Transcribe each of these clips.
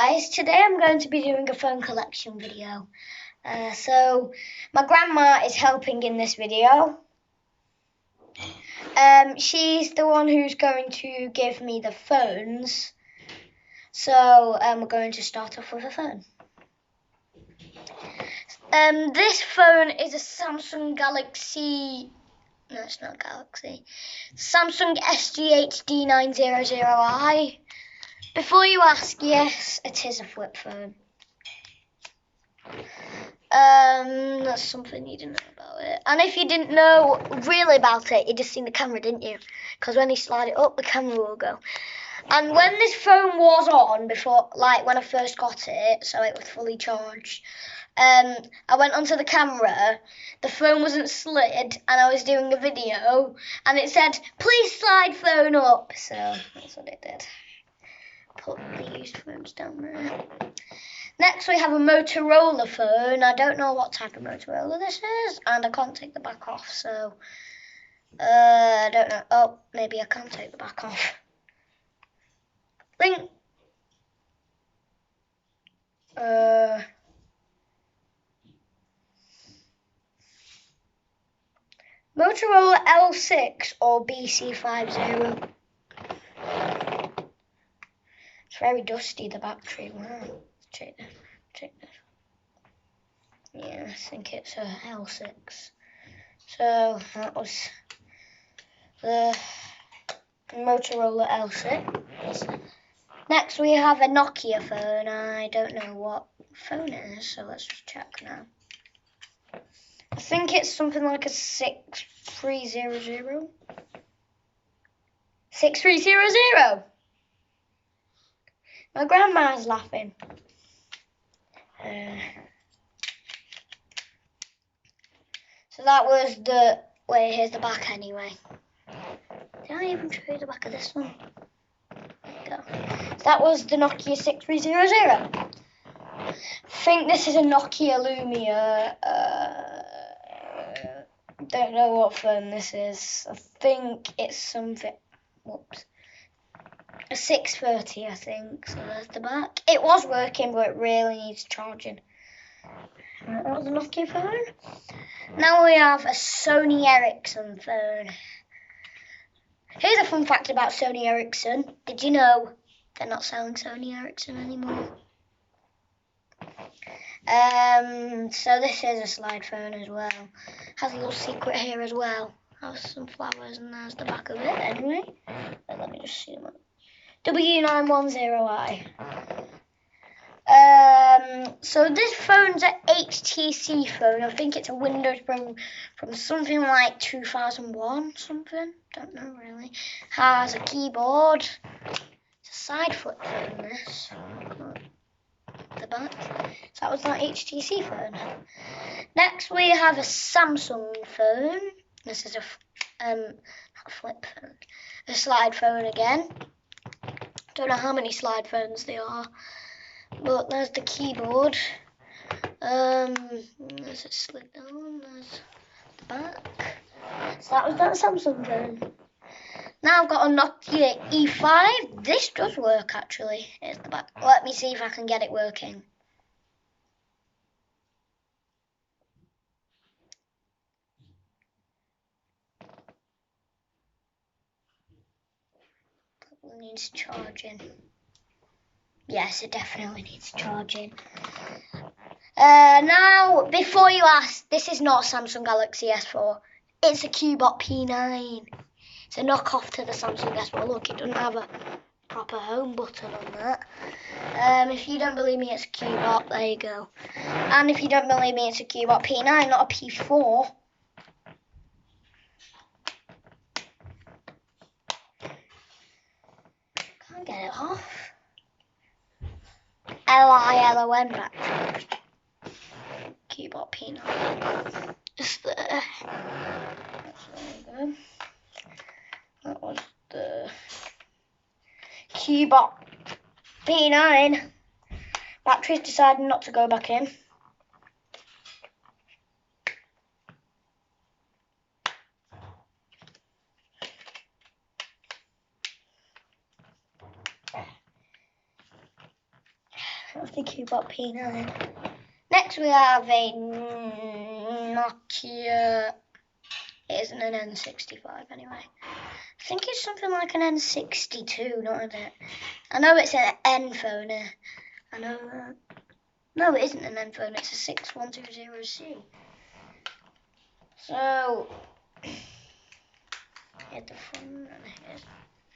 guys, today I'm going to be doing a phone collection video. So my grandma is helping in this video. She's the one who's going to give me the phones. So we're going to start off with a phone. This phone is a Samsung Galaxy. No, it's not Galaxy. Samsung SG HD900i. Before you ask, yes, it is a flip phone. That's something you didn't know about it. And if you didn't know really about it, you just seen the camera, didn't you? Because when you slide it up, the camera will go. And when this phone was on before, like when I first got it, so it was fully charged, I went onto the camera, the phone wasn't slid, and I was doing a video, and it said, please slide phone up. So that's what it did. Put the used phones down there. Next we have a Motorola phone. I don't know what type of Motorola this is, and I can't take the back off, so I don't know. Oh, maybe I can take the back off. Ring. Motorola L6 or BC50. It's very dusty, the battery. Wow. Check this. Yeah, I think it's a L6. So that was the Motorola L6. Next we have a Nokia phone. I don't know what phone it is, so let's just check now. I think it's something like a 6300. 6300! My grandma's laughing. So that was the... Wait, here's the back anyway. Did I even show you the back of this one? There you go. So that was the Nokia 6300. I think this is a Nokia Lumia. Don't know what phone this is. I think it's something... Whoops. A 630, I think. So there's the back. It was working, but it really needs charging. That was a Nokia phone. Now we have a Sony Ericsson phone. Here's a fun fact about Sony Ericsson. Did you know they're not selling Sony Ericsson anymore? So this is a slide phone as well. Has a little secret here as well. Has some flowers, and there's the back of it anyway. Let me just see them. W910i. So this phone's an HTC phone. I think it's a Windows from something like 2001, something. Don't know really. Has a keyboard. It's a side flip phone, this. The back. So that was that HTC phone. Next we have a Samsung phone. This is not a flip phone. A slide phone again. Don't know how many slide phones there are. But there's the keyboard. There's it slid down. There's the back. So that was that Samsung phone. Now I've got a Nokia E5. This does work actually. Here's the back. Let me see if I can get it working. It needs charging. Yes, it definitely needs charging. Now, before you ask, this is not Samsung Galaxy S4. It's a Cubot P9. It's a knockoff to the Samsung S4. Look, it doesn't have a proper home button on that. If you don't believe me, it's a Cubot. There you go. And if you don't believe me, it's a Cubot P9, not a P4. Can't get it off. LILON battery. Cubot P9. Just there. There we go. That was the Cubot P9. Battery's decided not to go back in. That's the Cubot P9. Next we have a Nokia. It isn't an N65 anyway. I think it's something like an N62, not it? I know it's an N phone. I know that. No, it isn't an N phone. It's a 6120C. So here's the front and here's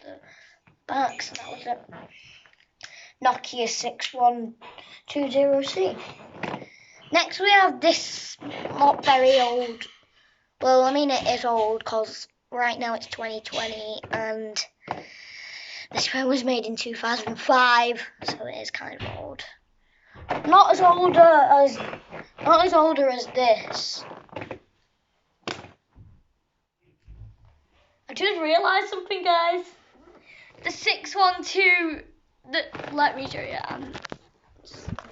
the back. So that was a Nokia 6120C. Next we have this not very old. Well, I mean it is old because right now it's 2020 and this phone was made in 2005, so it is kind of old. Not as older as this. I just realised something, guys. The 612. Let me show you.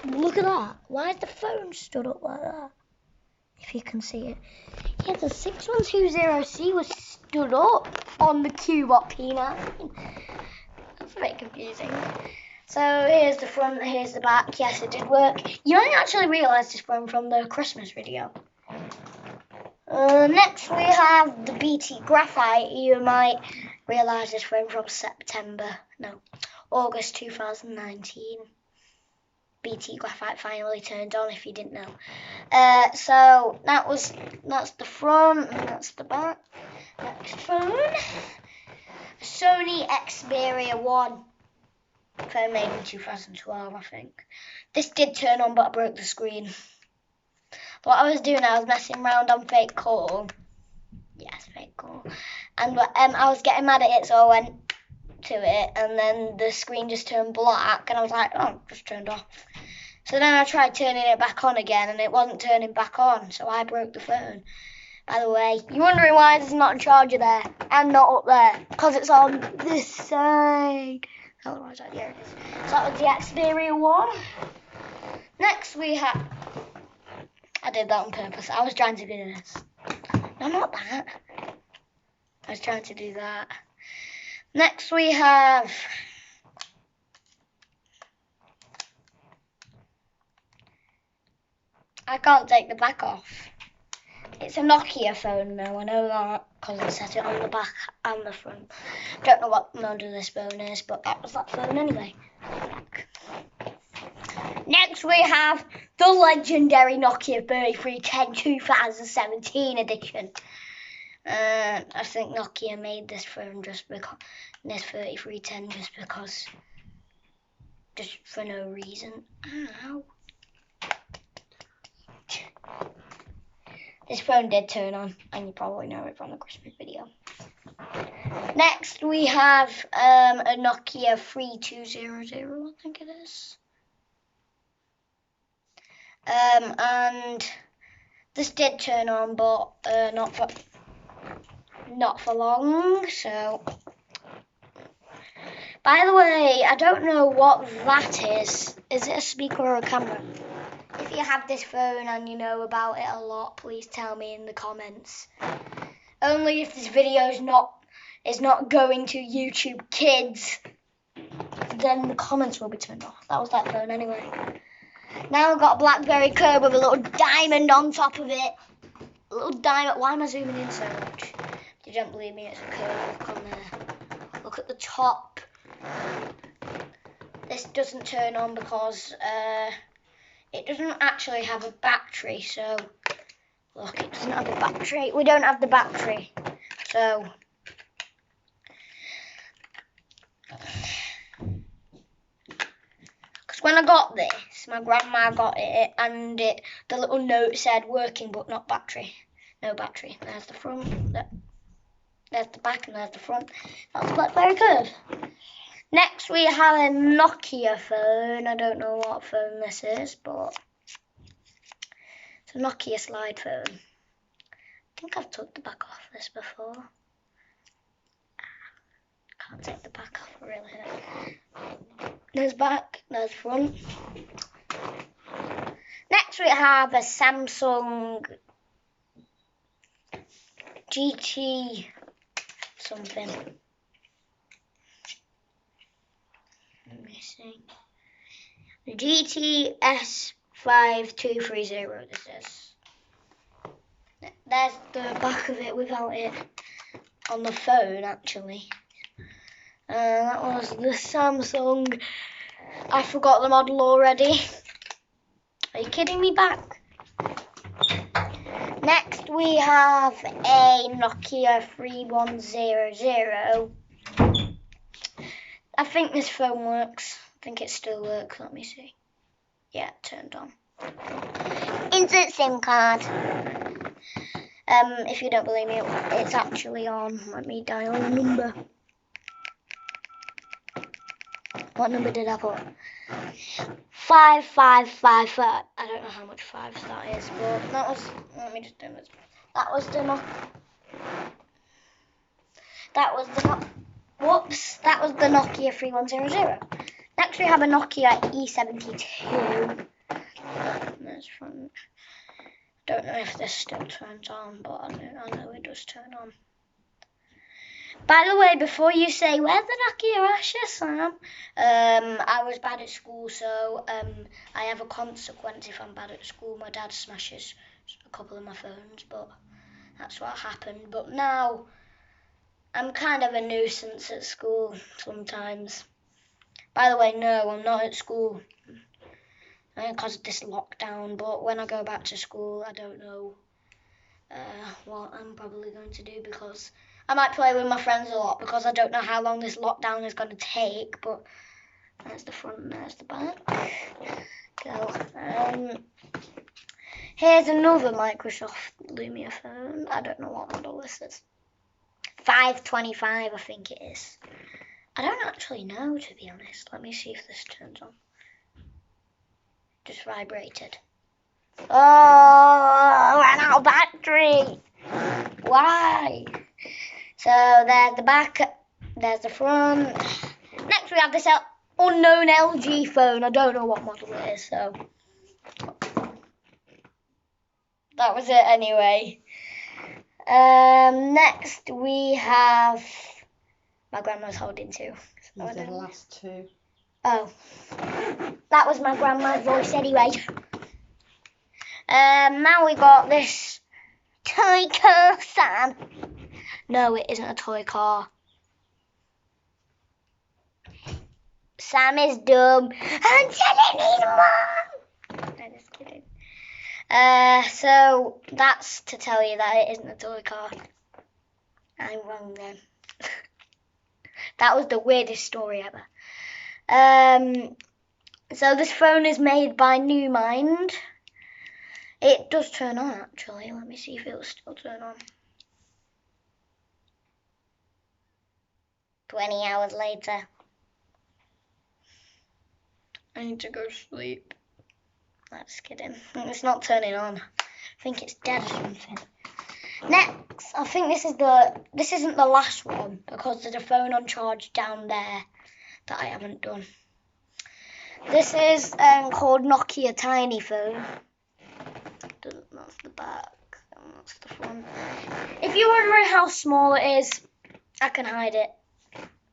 Look at that. Why is the phone stood up like that? If you can see it. Yeah, the 6120C was stood up on the Cubot P9. That's a bit confusing. So here's the front, here's the back. Yes, it did work. You only actually realised this phone from the Christmas video. Next we have the BT Graphite. You might realise this phone from August 2019. BT Graphite finally turned on, if you didn't know. So that's the front and that's the back. Next phone, Sony Xperia 1. Phone made in 2012, I think. This did turn on, but I broke the screen. What I was doing, I was messing around on Fake Call. Yes, Fake Call. And I was getting mad at it, so I went to it, and then the screen just turned black, and I was like, oh, it just turned off. So then I tried turning it back on again, and it wasn't turning back on, so I broke the phone. By the way, you're wondering why there's not a charger there and not up there, because it's on this side. Otherwise, yeah, it is. So that was the Xperia 1. Next we have... I did that on purpose. I was trying to do this. No, not that. I was trying to do that. Next we have... I can't take the back off. It's a Nokia phone though, I know that, because I set it on the back and the front. Don't know what model this phone is, but that was that phone anyway. Next we have the legendary Nokia 3310 2017 edition. I think Nokia made this phone just because, this 3310 just for no reason. Ow. This phone did turn on, and you probably know it from the Christmas video. Next, we have a Nokia 3200, I think it is. And this did turn on, but not for long. So, by the way, I don't know what that is. Is it a speaker or a camera? If you have this phone and you know about it a lot, please tell me in the comments. Only if this video is not going to YouTube Kids, then the comments will be turned off. That was that phone anyway. Now I've got a BlackBerry Curve with a little diamond on top of it. A little diamond. Why am I zooming in so much? If you don't believe me, it's a curve. Look on there. Look at the top. This doesn't turn on because it doesn't actually have a battery, so look, it doesn't have a battery. We don't have the battery, so because when I got this, my grandma got it, and the little note said working but not battery. No battery. There's the front. There's the back, and there's the front. That's BlackBerry Curve. Next, we have a Nokia phone. I don't know what phone this is, but it's a Nokia slide phone. I think I've took the back off this before. Can't take the back off, really. There's back, there's front. Next, we have a Samsung GT something. Let me see. GTS 5230 this is. There's the back of it without it on the phone actually. That was the Samsung. I forgot the model already. Are you kidding me back? Next we have a Nokia 3100. I think this phone works. I think it still works. Let me see. Yeah, it turned on. Insert SIM card. If you don't believe me, it's actually on. Let me dial a number. What number did I put? 5555. I don't know how much fives that is, but that was. Let me just do this. That was the Nokia 3100. Next we have a Nokia E72. That's from. Don't know if this still turns on, but I know it does turn on. By the way, before you say, where's the Nokia Asher, Sam? I was bad at school, so I have a consequence if I'm bad at school. My dad smashes a couple of my phones, but that's what happened. But now, I'm kind of a nuisance at school sometimes. By the way, no, I'm not at school because of this lockdown, but when I go back to school, I don't know what I'm probably going to do, because I might play with my friends a lot, because I don't know how long this lockdown is going to take. But there's the front and there's the back. So, here's another Microsoft Lumia phone. I don't know what model this is. 525, I think it is. I don't actually know, to be honest. Let me see if this turns on. Just vibrated. Oh, ran out of battery. Why? So there's the back, there's the front. Next we have this unknown LG phone. I don't know what model it is, so that was it anyway. Next we have my grandma's holding two. These are the last two. Oh, that was my grandma's voice anyway. Now we got this toy car, Sam. No, it isn't a toy car. Sam is dumb. I'm telling his mom. I'm just kidding. So that's to tell you that it isn't a toy car. I'm wrong then. That was the weirdest story ever. So this phone is made by NewMind. It does turn on actually. Let me see if it will still turn on. 20 hours later. I need to go to sleep. That's kidding. It's not turning on. I think it's dead or something. Next, I think this isn't the last one, because there's a phone on charge down there that I haven't done. This is called Nokia Tiny Phone. That's the back, and that's the front. If you're wondering how small it is, I can hide it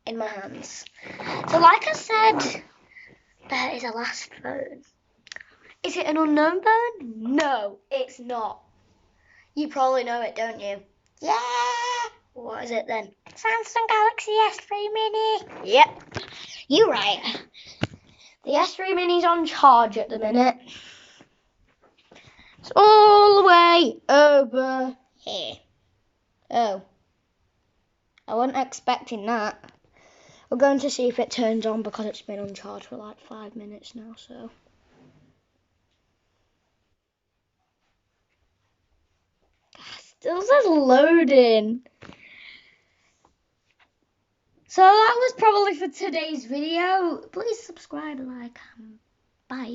in my hands. So like I said, there is a last phone. Is it an unknown phone? No, it's not. You probably know it, don't you? Yeah! What is it then? Samsung Galaxy S3 Mini. Yep, you're right. The S3 Mini's on charge at the minute. It's all the way over here. Oh. I wasn't expecting that. We're going to see if it turns on, because it's been on charge for like 5 minutes now, so. Still says loading. So that was probably for today's video. Please subscribe, like, bye.